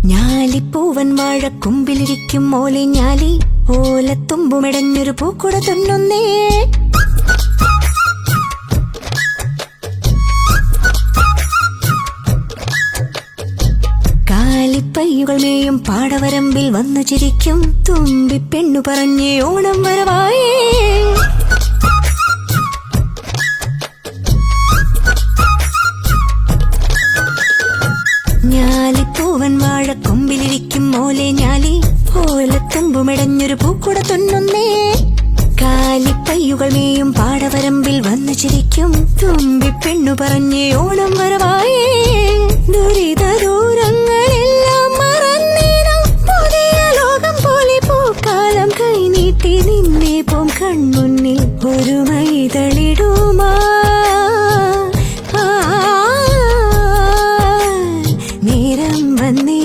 ഞാലിപ്പൂവൻ വാഴക്കൊമ്പിലിരിക്കും മോലെ ഞാലി ഓലത്തുമ്പുമിടഞ്ഞൊരു പൂക്കുട തുന്നുന്നേ. കാലിപ്പയ്യുകൾ മേയും പാടവരമ്പിൽ വന്നു ചിരിക്കും തുമ്പിപ്പെണ്ണു പറഞ്ഞേ ഓണം വരവായേ. ഞാലിപ്പൂവൻ വാഴക്കൊമ്പിലിരിക്കും മോലെ ഞാലി ഓലത്തുമ്പുമിടഞ്ഞൊരു പൂക്കുട തുന്നുന്നേ. കാലിപ്പയ്യുകൾ മേയും പാടവരമ്പിൽ വന്നു ചിരിക്കും തുമ്പിപ്പെണ്ണു പറഞ്ഞേ ഓണം